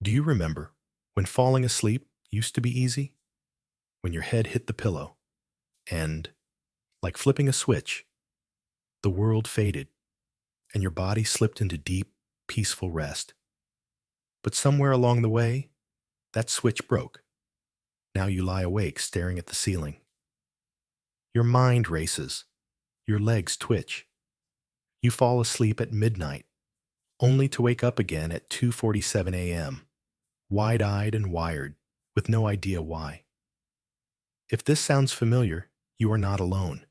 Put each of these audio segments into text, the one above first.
Do you remember when falling asleep used to be easy? When your head hit the pillow and, like flipping a switch, the world faded and your body slipped into deep, peaceful rest. But somewhere along the way, that switch broke. Now you lie awake staring at the ceiling. Your mind races. Your legs twitch. You fall asleep at midnight, only to wake up again at 2:47 a.m., wide-eyed and wired, with no idea why. If this sounds familiar, you are not alone.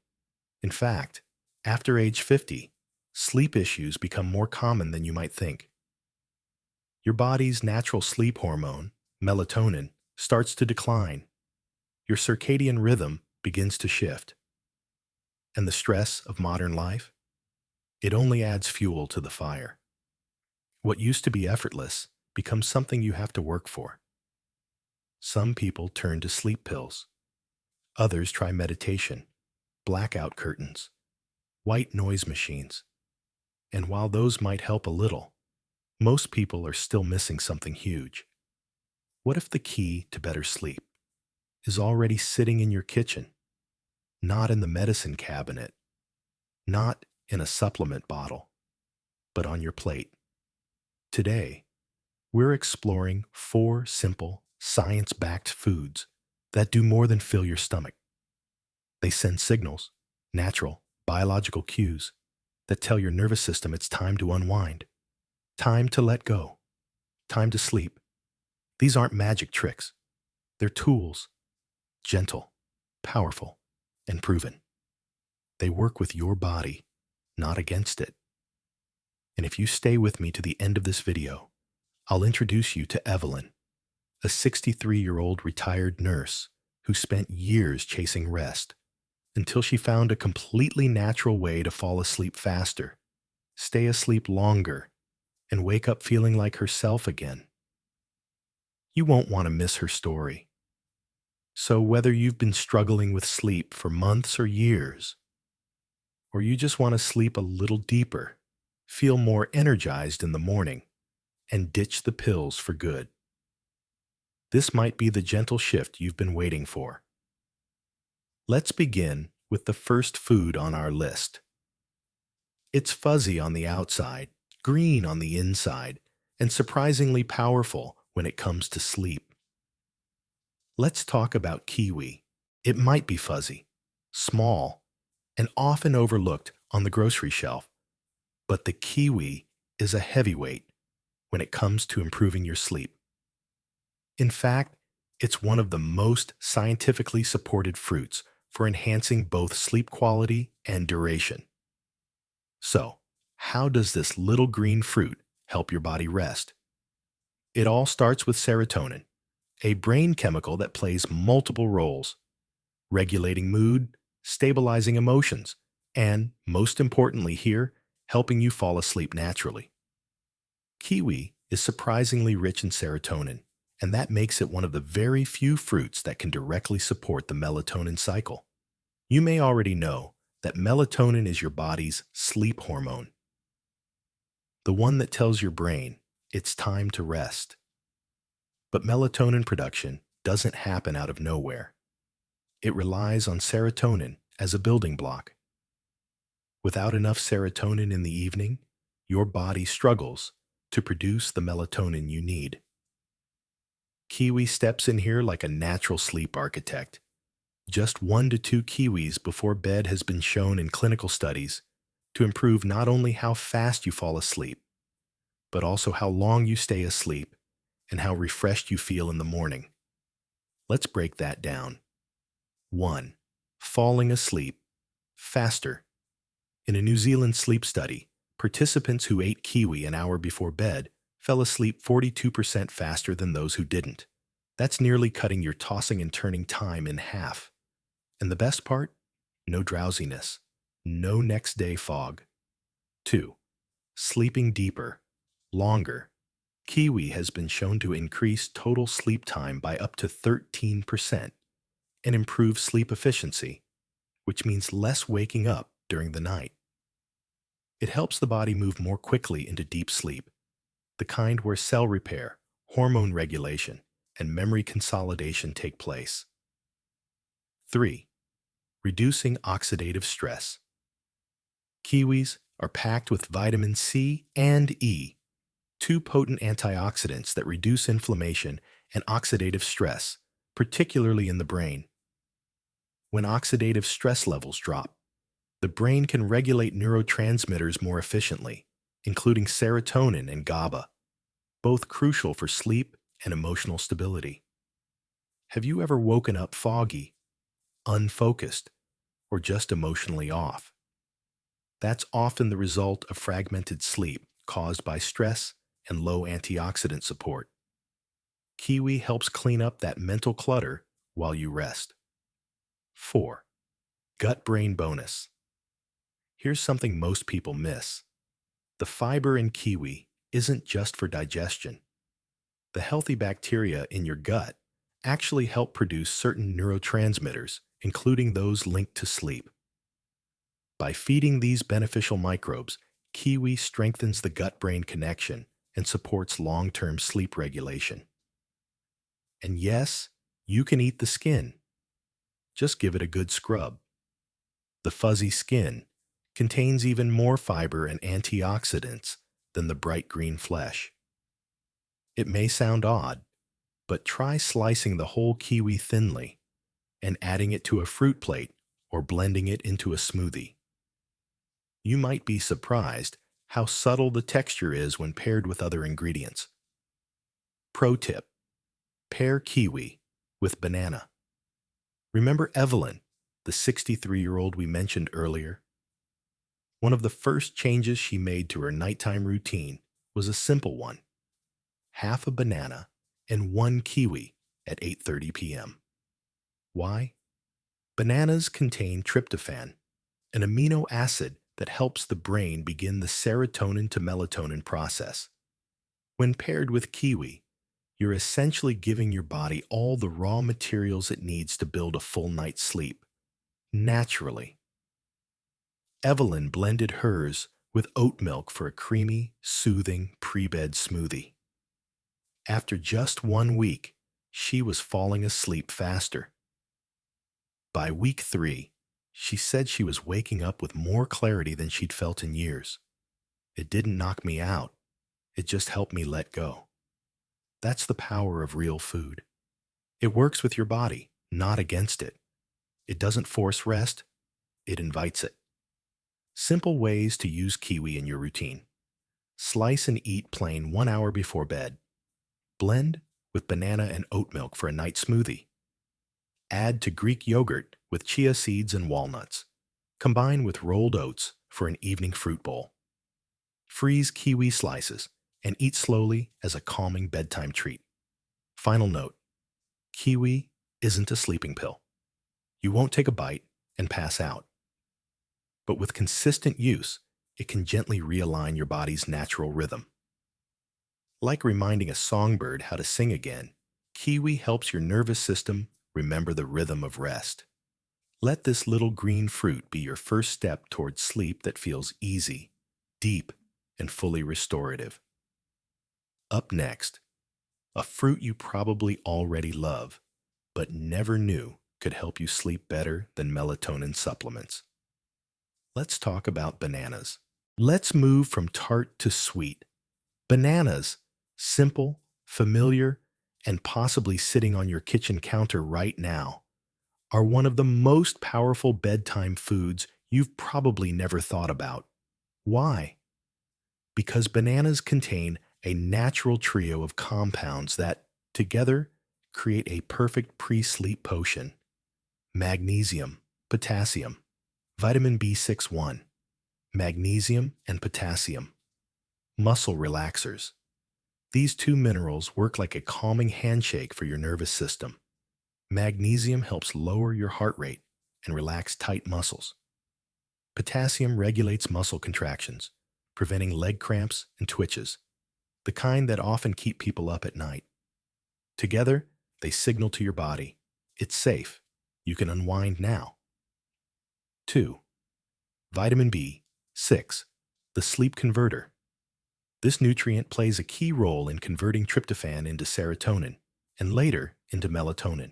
In fact, after age 50, sleep issues become more common than you might think. Your body's natural sleep hormone, melatonin, starts to decline. Your circadian rhythm begins to shift. And the stress of modern life? It only adds fuel to the fire. What used to be effortless becomes something you have to work for. Some people turn to sleep pills. Others try meditation, blackout curtains, white noise machines. And while those might help a little, most people are still missing something huge. What if the key to better sleep is already sitting in your kitchen, not in the medicine cabinet, not in a supplement bottle, but on your plate? Today, we're exploring 4 simple, science-backed foods that do more than fill your stomach. They send signals, natural, biological cues, that tell your nervous system it's time to unwind, time to let go, time to sleep. These aren't magic tricks. They're tools, gentle, powerful, and proven. They work with your body, not against it. And if you stay with me to the end of this video, I'll introduce you to Evelyn, a 63-year-old retired nurse who spent years chasing rest until she found a completely natural way to fall asleep faster, stay asleep longer, and wake up feeling like herself again. You won't want to miss her story. So whether you've been struggling with sleep for months or years, or you just want to sleep a little deeper, feel more energized in the morning, and ditch the pills for good, this might be the gentle shift you've been waiting for. Let's begin with the first food on our list. It's fuzzy on the outside, green on the inside, and surprisingly powerful when it comes to sleep. Let's talk about kiwi. It might be fuzzy, small, and often overlooked on the grocery shelf, but the kiwi is a heavyweight when it comes to improving your sleep. In fact, it's one of the most scientifically supported fruits for enhancing both sleep quality and duration. So, how does this little green fruit help your body rest? It all starts with serotonin, a brain chemical that plays multiple roles: regulating mood, stabilizing emotions, and, most importantly here, helping you fall asleep naturally. Kiwi is surprisingly rich in serotonin, and that makes it one of the very few fruits that can directly support the melatonin cycle. You may already know that melatonin is your body's sleep hormone, the one that tells your brain it's time to rest. But melatonin production doesn't happen out of nowhere. It relies on serotonin as a building block. Without enough serotonin in the evening, your body struggles to produce the melatonin you need. Kiwi steps in here like a natural sleep architect. Just 1 to 2 kiwis before bed has been shown in clinical studies to improve not only how fast you fall asleep, but also how long you stay asleep and how refreshed you feel in the morning. Let's break that down. 1. Falling asleep faster. In a New Zealand sleep study, participants who ate kiwi an hour before bed fell asleep 42% faster than those who didn't. That's nearly cutting your tossing and turning time in half. And the best part? No drowsiness. No next day fog. 2. Sleeping deeper, longer. Kiwi has been shown to increase total sleep time by up to 13% and improve sleep efficiency, which means less waking up during the night. It helps the body move more quickly into deep sleep, the kind where cell repair, hormone regulation, and memory consolidation take place. 3. Reducing oxidative stress. Kiwis are packed with vitamin C and E, two potent antioxidants that reduce inflammation and oxidative stress, particularly in the brain. When oxidative stress levels drop, the brain can regulate neurotransmitters more efficiently, including serotonin and GABA, both crucial for sleep and emotional stability. Have you ever woken up foggy, unfocused, or just emotionally off? That's often the result of fragmented sleep caused by stress and low antioxidant support. Kiwi helps clean up that mental clutter while you rest. 4. Gut-brain bonus. Here's something most people miss. The fiber in kiwi isn't just for digestion. The healthy bacteria in your gut actually help produce certain neurotransmitters, including those linked to sleep. By feeding these beneficial microbes, kiwi strengthens the gut-brain connection and supports long-term sleep regulation. And yes, you can eat the skin. Just give it a good scrub. The fuzzy skin contains even more fiber and antioxidants than the bright green flesh. It may sound odd, but try slicing the whole kiwi thinly and adding it to a fruit plate or blending it into a smoothie. You might be surprised how subtle the texture is when paired with other ingredients. Pro tip: pair kiwi with banana. Remember Evelyn, the 63-year-old we mentioned earlier? One of the first changes she made to her nighttime routine was a simple one: half a banana and one kiwi at 8:30 p.m. Why? Bananas contain tryptophan, an amino acid that helps the brain begin the serotonin to melatonin process. When paired with kiwi, you're essentially giving your body all the raw materials it needs to build a full night's sleep, naturally. Evelyn blended hers with oat milk for a creamy, soothing pre-bed smoothie. After just 1 week, she was falling asleep faster. By week 3, she said she was waking up with more clarity than she'd felt in years. It didn't knock me out. It just helped me let go. That's the power of real food. It works with your body, not against it. It doesn't force rest, it invites it. Simple ways to use kiwi in your routine. Slice and eat plain 1 hour before bed. Blend with banana and oat milk for a night smoothie. Add to Greek yogurt with chia seeds and walnuts. Combine with rolled oats for an evening fruit bowl. Freeze kiwi slices and eat slowly as a calming bedtime treat. Final note: kiwi isn't a sleeping pill. You won't take a bite and pass out. But with consistent use, it can gently realign your body's natural rhythm. Like reminding a songbird how to sing again, kiwi helps your nervous system remember the rhythm of rest. Let this little green fruit be your first step towards sleep that feels easy, deep, and fully restorative. Up next, a fruit you probably already love, but never knew could help you sleep better than melatonin supplements. Let's talk about bananas. Let's move from tart to sweet. Bananas, simple, familiar, and possibly sitting on your kitchen counter right now, are one of the most powerful bedtime foods you've probably never thought about. Why? Because bananas contain a natural trio of compounds that, together, create a perfect pre-sleep potion: magnesium, potassium, vitamin B6(1), magnesium and potassium, muscle relaxers. These two minerals work like a calming handshake for your nervous system. Magnesium helps lower your heart rate and relax tight muscles. Potassium regulates muscle contractions, preventing leg cramps and twitches, the kind that often keep people up at night. Together, they signal to your body, it's safe, you can unwind now. 2. Vitamin B6, the sleep converter. This nutrient plays a key role in converting tryptophan into serotonin and later into melatonin.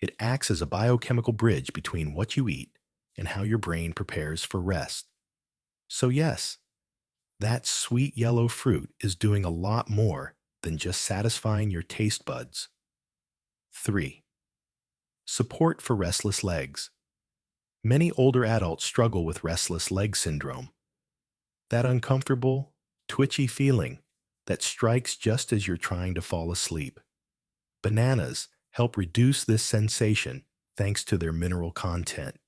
It acts as a biochemical bridge between what you eat and how your brain prepares for rest. So yes, that sweet yellow fruit is doing a lot more than just satisfying your taste buds. 3. Support for restless legs. Many older adults struggle with restless leg syndrome, that uncomfortable, twitchy feeling that strikes just as you're trying to fall asleep. Bananas help reduce this sensation thanks to their mineral content,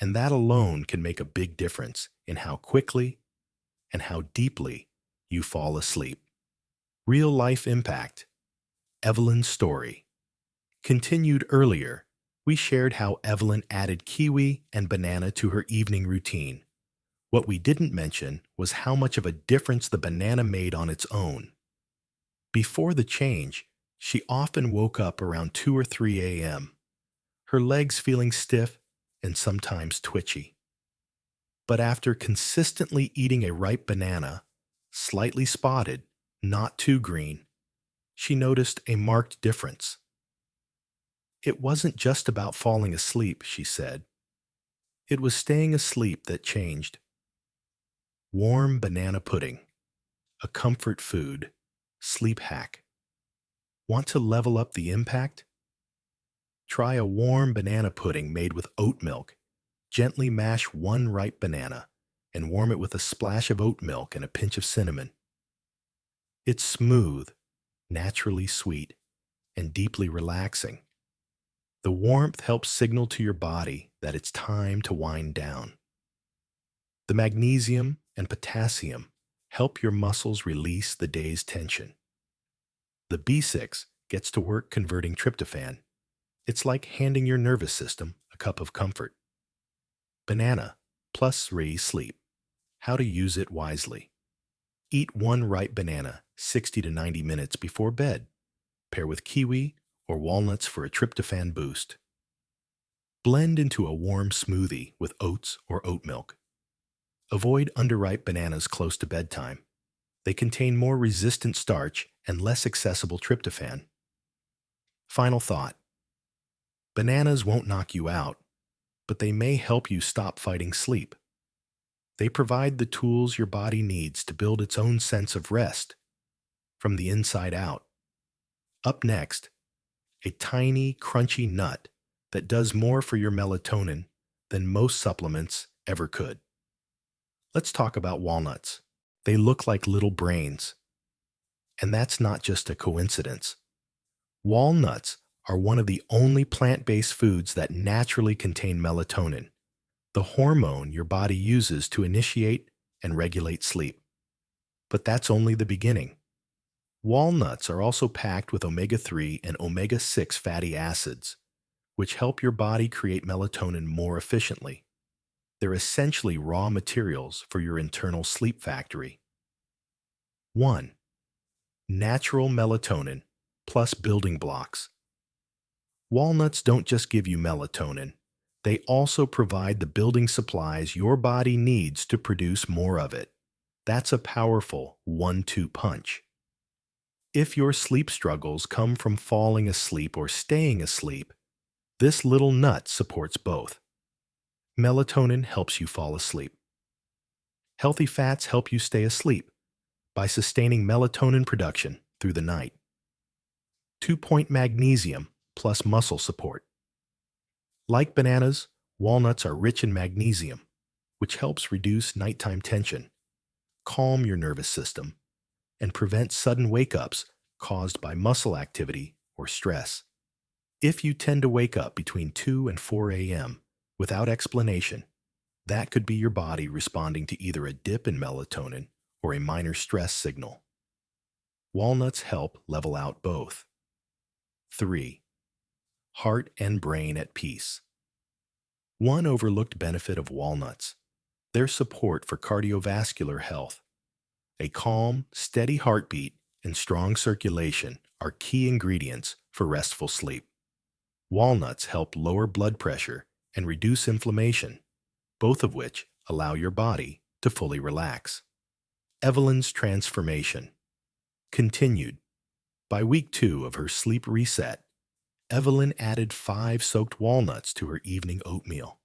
and that alone can make a big difference in how quickly and how deeply you fall asleep. Real life impact. Evelyn's story. Continued earlier, we shared how Evelyn added kiwi and banana to her evening routine. What we didn't mention was how much of a difference the banana made on its own. Before the change, she often woke up around 2 or 3 a.m., her legs feeling stiff and sometimes twitchy. But after consistently eating a ripe banana, slightly spotted, not too green, she noticed a marked difference. It wasn't just about falling asleep, she said. It was staying asleep that changed. Warm banana pudding, a comfort food, sleep hack. Want to level up the impact? Try a warm banana pudding made with oat milk. Gently mash one ripe banana and warm it with a splash of oat milk and a pinch of cinnamon. It's smooth, naturally sweet, and deeply relaxing. The warmth helps signal to your body that it's time to wind down. The magnesium and potassium help your muscles release the day's tension. The B6 gets to work converting tryptophan. It's like handing your nervous system a cup of comfort. Banana plus sleep. How to use it wisely. Eat one ripe banana 60 to 90 minutes before bed. Pair with kiwi or walnuts for a tryptophan boost. Blend into a warm smoothie with oats or oat milk. Avoid underripe bananas close to bedtime. They contain more resistant starch and less accessible tryptophan. Final thought. Bananas won't knock you out, but they may help you stop fighting sleep. They provide the tools your body needs to build its own sense of rest from the inside out. Up next, a tiny, crunchy nut that does more for your melatonin than most supplements ever could. Let's talk about walnuts. They look like little brains. And that's not just a coincidence. Walnuts are one of the only plant-based foods that naturally contain melatonin, the hormone your body uses to initiate and regulate sleep. But that's only the beginning. Walnuts are also packed with omega-3 and omega-6 fatty acids, which help your body create melatonin more efficiently. They're essentially raw materials for your internal sleep factory. 1. Natural melatonin plus building blocks. Walnuts don't just give you melatonin, they also provide the building supplies your body needs to produce more of it. That's a powerful 1-2 punch. If your sleep struggles come from falling asleep or staying asleep, this little nut supports both. Melatonin helps you fall asleep. Healthy fats help you stay asleep by sustaining melatonin production through the night. 2-point magnesium plus muscle support. Like bananas, walnuts are rich in magnesium, which helps reduce nighttime tension, calm your nervous system, and prevent sudden wake-ups caused by muscle activity or stress. If you tend to wake up between 2 and 4 a.m. without explanation, that could be your body responding to either a dip in melatonin or a minor stress signal. Walnuts help level out both. 3. Heart and brain at peace. One overlooked benefit of walnuts: their support for cardiovascular health. A calm, steady heartbeat and strong circulation are key ingredients for restful sleep. Walnuts help lower blood pressure and reduce inflammation, both of which allow your body to fully relax. Evelyn's transformation continued. By week 2 of her sleep reset, Evelyn added 5 soaked walnuts to her evening oatmeal.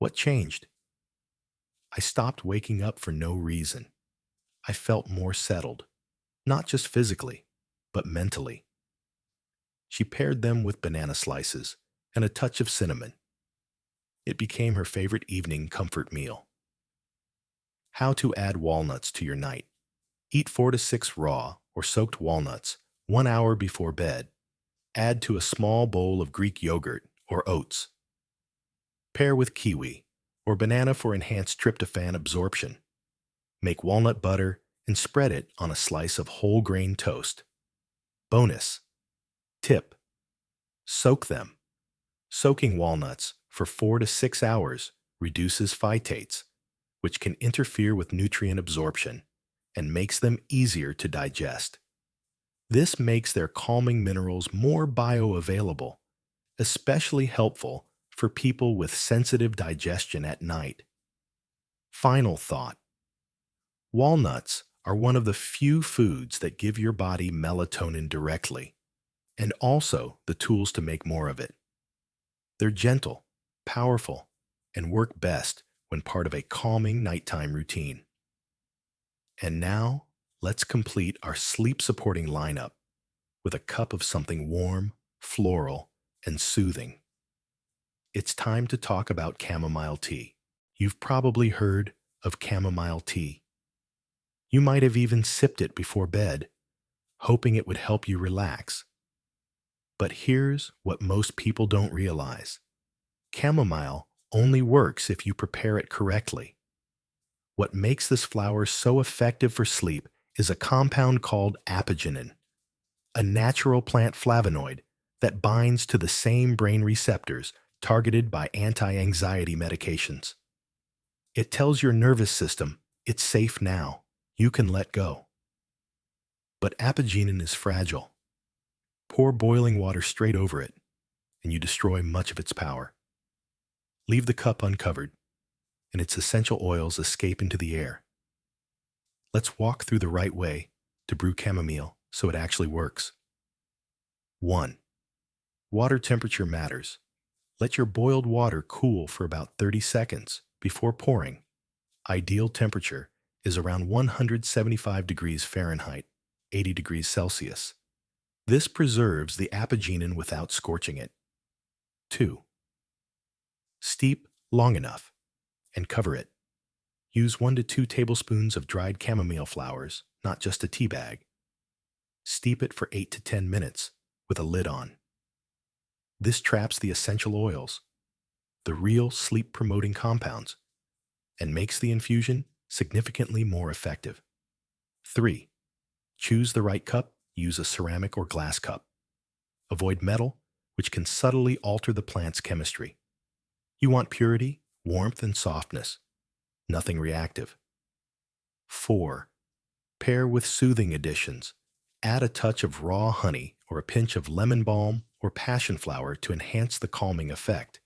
What changed? I stopped waking up for no reason. I felt more settled, not just physically, but mentally. She paired them with banana slices and a touch of cinnamon. It became her favorite evening comfort meal. How to add walnuts to your night. Eat 4 to 6 raw or soaked walnuts 1 hour before bed. Add to a small bowl of Greek yogurt or oats. Pair with kiwi or banana for enhanced tryptophan absorption. Make walnut butter and spread it on a slice of whole grain toast. Bonus tip: soak them. Soaking walnuts for 4 to 6 hours reduces phytates, which can interfere with nutrient absorption and makes them easier to digest. This makes their calming minerals more bioavailable, especially helpful for people with sensitive digestion at night. Final thought: walnuts are one of the few foods that give your body melatonin directly, and also the tools to make more of it. They're gentle, powerful, and work best when part of a calming nighttime routine. And now, let's complete our sleep-supporting lineup with a cup of something warm, floral, and soothing. It's time to talk about chamomile tea. You've probably heard of chamomile tea. You might have even sipped it before bed, hoping it would help you relax. But here's what most people don't realize. Chamomile only works if you prepare it correctly. What makes this flower so effective for sleep is a compound called apigenin, a natural plant flavonoid that binds to the same brain receptors targeted by anti-anxiety medications. It tells your nervous system it's safe now, you can let go. But apigenin is fragile. Pour boiling water straight over it, and you destroy much of its power. Leave the cup uncovered, and its essential oils escape into the air. Let's walk through the right way to brew chamomile so it actually works. 1. Water temperature matters. Let your boiled water cool for about 30 seconds before pouring. Ideal temperature is around 175 degrees Fahrenheit, 80 degrees Celsius. This preserves the apigenin without scorching it. 2. Steep long enough and cover it. Use 1 to 2 tablespoons of dried chamomile flowers, not just a tea bag. Steep it for 8 to 10 minutes with a lid on. This traps the essential oils, the real sleep-promoting compounds, and makes the infusion significantly more effective. 3. Choose the right cup. Use a ceramic or glass cup. Avoid metal, which can subtly alter the plant's chemistry. You want purity, warmth, and softness, nothing reactive. 4. Pair with soothing additions. Add a touch of raw honey or a pinch of lemon balm or passion flower to enhance the calming effect.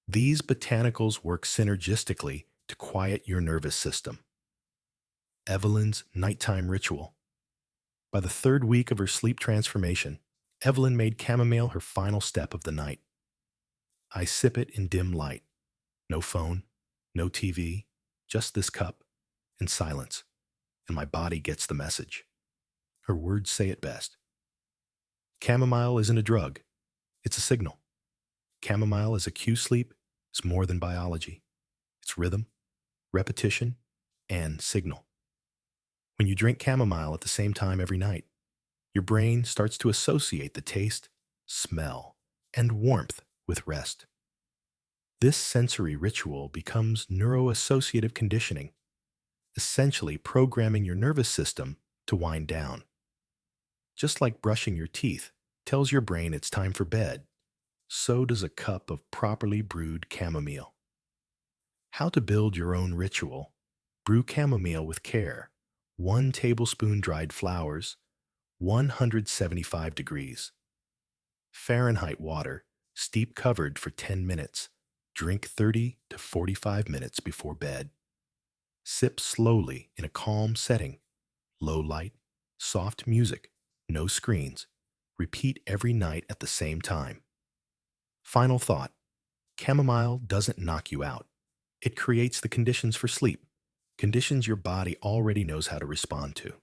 These botanicals work synergistically to quiet your nervous system. Evelyn's nighttime ritual. By the 3rd week of her sleep transformation, Evelyn made chamomile her final step of the night. I sip it in dim light. No phone, no TV, just this cup and silence, and my body gets the message. Her words say it best. Chamomile isn't a drug, it's a signal. Chamomile as a cue sleep is more than biology. It's rhythm, repetition, and signal. When you drink chamomile at the same time every night, your brain starts to associate the taste, smell, and warmth with rest. This sensory ritual becomes neuroassociative conditioning, essentially programming your nervous system to wind down. Just like brushing your teeth tells your brain it's time for bed, so does a cup of properly brewed chamomile. How to build your own ritual. Brew chamomile with care. 1 tablespoon dried flowers, 175 degrees. Fahrenheit water, steep covered for 10 minutes. Drink 30 to 45 minutes before bed. Sip slowly in a calm setting. Low light, soft music, no screens. Repeat every night at the same time. Final thought. Chamomile doesn't knock you out. It creates the conditions for sleep, conditions your body already knows how to respond to.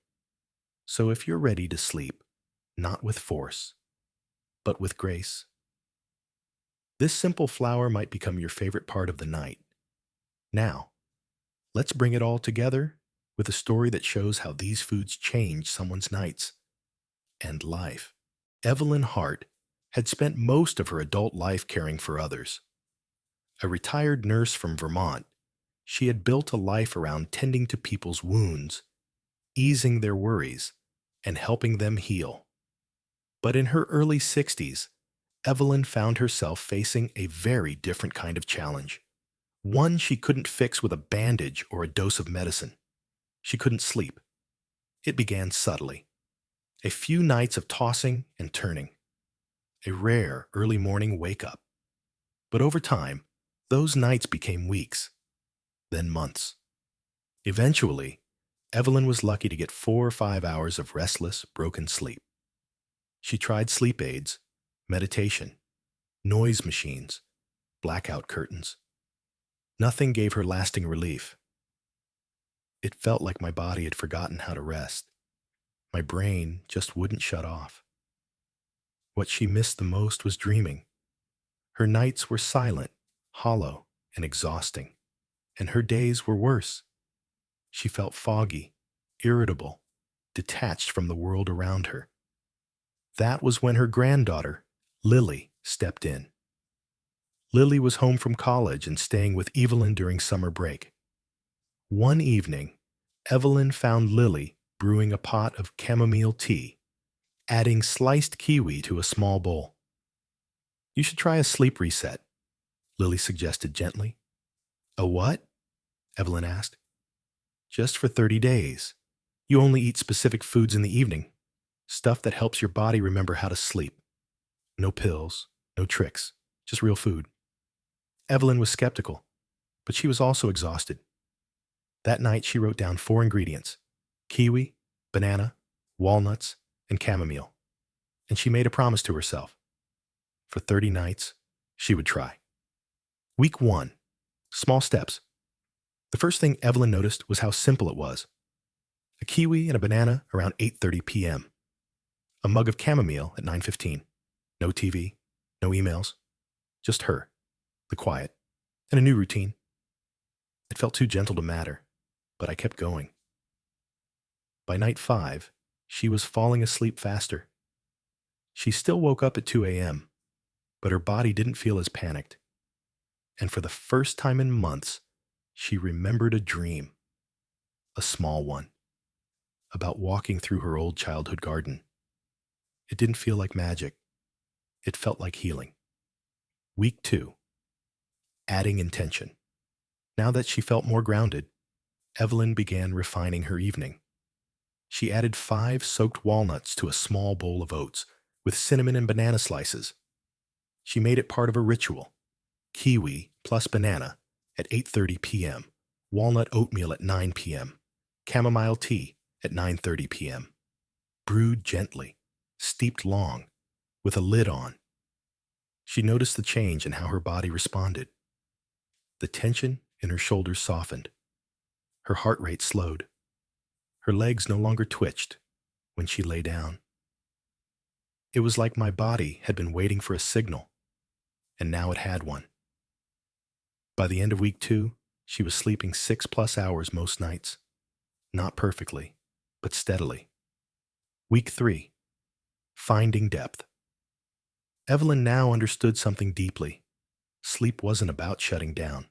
So if you're ready to sleep, not with force, but with grace, this simple flower might become your favorite part of the night. Now, let's bring it all together with a story that shows how these foods change someone's nights and life. Evelyn Hart had spent most of her adult life caring for others. A retired nurse from Vermont, she had built a life around tending to people's wounds, easing their worries, and helping them heal. But in her early 60s, Evelyn found herself facing a very different kind of challenge. One she couldn't fix with a bandage or a dose of medicine. She couldn't sleep. It began subtly. A few nights of tossing and turning. A rare early morning wake-up. But over time, those nights became weeks, then months. Eventually, Evelyn was lucky to get 4 or 5 hours of restless, broken sleep. She tried sleep aids, meditation, noise machines, blackout curtains. Nothing gave her lasting relief. It felt like my body had forgotten how to rest. My brain just wouldn't shut off. What she missed the most was dreaming. Her nights were silent, hollow, and exhausting, and her days were worse. She felt foggy, irritable, detached from the world around her. That was when her granddaughter, Lily, stepped in. Lily was home from college and staying with Evelyn during summer break. One evening, Evelyn found Lily brewing a pot of chamomile tea, adding sliced kiwi to a small bowl. "You should try a sleep reset," Lily suggested gently. "A what?" Evelyn asked. "Just for 30 days. You only eat specific foods in the evening, stuff that helps your body remember how to sleep. No pills, no tricks, just real food." Evelyn was skeptical, but she was also exhausted. That night she wrote down 4 ingredients: kiwi, banana, walnuts, and chamomile. And she made a promise to herself. For 30 nights, she would try. Week 1. Small steps. The first thing Evelyn noticed was how simple it was. A kiwi and a banana around 8:30 p.m. A mug of chamomile at 9:15. No TV, no emails, just her, the quiet, and a new routine. It felt too gentle to matter, but I kept going. By night 5, she was falling asleep faster. She still woke up at 2 a.m., but her body didn't feel as panicked. And for the first time in months, she remembered a dream, a small one, about walking through her old childhood garden. It didn't feel like magic. It felt like healing. Week 2. Adding intention. Now that she felt more grounded, Evelyn began refining her evening. She added 5 soaked walnuts to a small bowl of oats with cinnamon and banana slices. She made it part of a ritual. Kiwi plus banana at 8:30 p.m., walnut oatmeal at 9 p.m., chamomile tea at 9:30 p.m. Brewed gently, steeped long, with a lid on. She noticed the change in how her body responded. The tension in her shoulders softened. Her heart rate slowed. Her legs no longer twitched when she lay down. It was like my body had been waiting for a signal, and now it had one. By the end of week 2, she was sleeping 6+ hours most nights. Not perfectly, but steadily. Week 3. Finding depth. Evelyn now understood something deeply. Sleep wasn't about shutting down.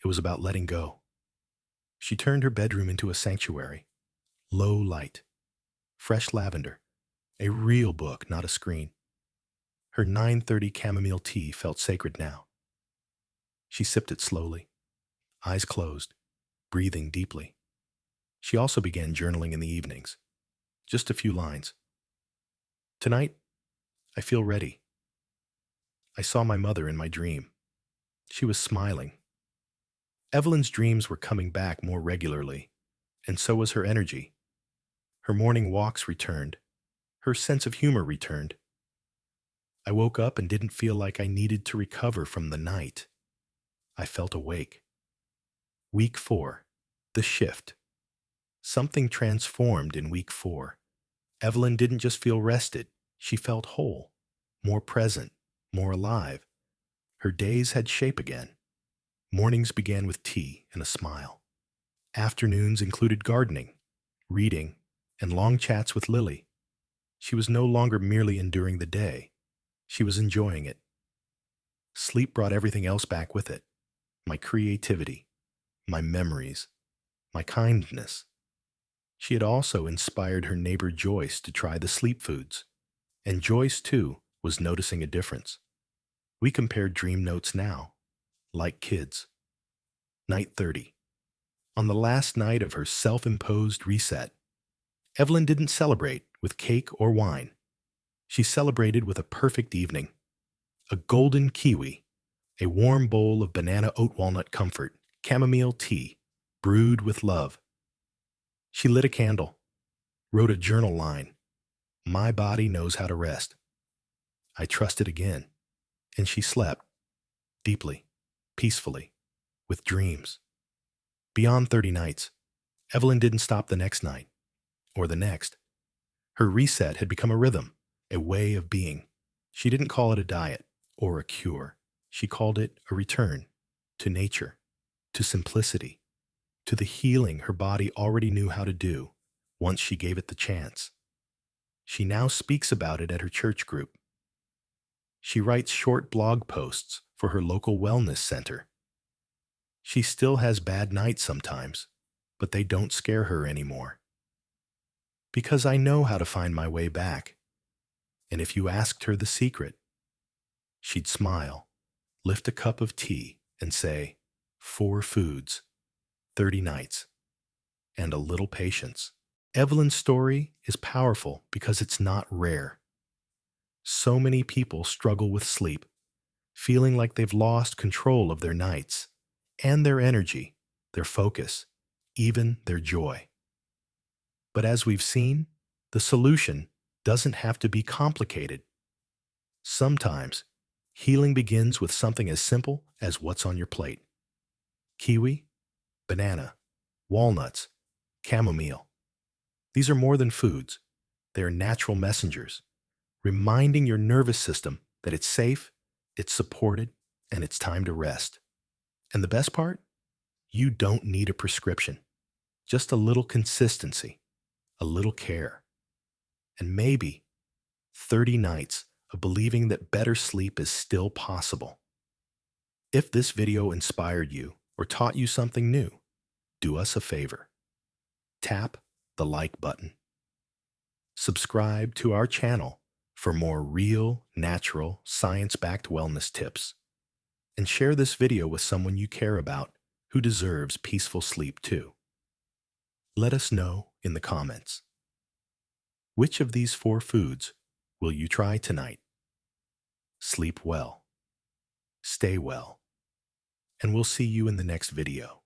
It was about letting go. She turned her bedroom into a sanctuary. Low light. Fresh lavender. A real book, not a screen. Her 9:30 chamomile tea felt sacred now. She sipped it slowly, eyes closed, breathing deeply. She also began journaling in the evenings. Just a few lines. "Tonight, I feel ready. I saw my mother in my dream. She was smiling. Evelyn's dreams were coming back more regularly, and so was her energy. Her morning walks returned. Her sense of humor returned. I woke up and didn't feel like I needed to recover from the night. I felt awake. Week 4. The shift. Something transformed in week 4. Evelyn didn't just feel rested, she felt whole, more present, more alive. Her days had shape again. Mornings began with tea and a smile. Afternoons included gardening, reading, and long chats with Lily. She was no longer merely enduring the day. She was enjoying it. Sleep brought everything else back with it. My creativity, my memories, my kindness. She had also inspired her neighbor Joyce to try the sleep foods. And Joyce, too, was noticing a difference. We compared dream notes now, like kids. Night 30. On the last night of her self-imposed reset, Evelyn didn't celebrate with cake or wine. She celebrated with a perfect evening. A golden kiwi, a warm bowl of banana oat walnut comfort, chamomile tea, brewed with love. She lit a candle, wrote a journal line. My body knows how to rest. I trusted again, and she slept, deeply, peacefully, with dreams. Beyond 30 nights, Evelyn didn't stop the next night, or the next. Her reset had become a rhythm, a way of being. She didn't call it a diet or a cure. She called it a return to nature, to simplicity, to the healing her body already knew how to do once she gave it the chance. She now speaks about it at her church group. She writes short blog posts for her local wellness center. She still has bad nights sometimes, but they don't scare her anymore. Because I know how to find my way back. And if you asked her the secret, she'd smile, lift a cup of tea, and say, 4 foods, 30 nights, and a little patience. Evelyn's story is powerful because it's not rare. So many people struggle with sleep, feeling like they've lost control of their nights, and their energy, their focus, even their joy. But as we've seen, the solution doesn't have to be complicated. Sometimes, healing begins with something as simple as what's on your plate. Kiwi, banana, walnuts, chamomile. These are more than foods. They are natural messengers, reminding your nervous system that it's safe, it's supported, and it's time to rest. And the best part? You don't need a prescription. Just a little consistency, a little care, and maybe 30 nights of believing that better sleep is still possible. If this video inspired you or taught you something new, do us a favor. Tap the like button. Subscribe to our channel for more real, natural, science-backed wellness tips. And share this video with someone you care about who deserves peaceful sleep too. Let us know in the comments. Which of these 4 foods will you try tonight? Sleep well. Stay well. And we'll see you in the next video.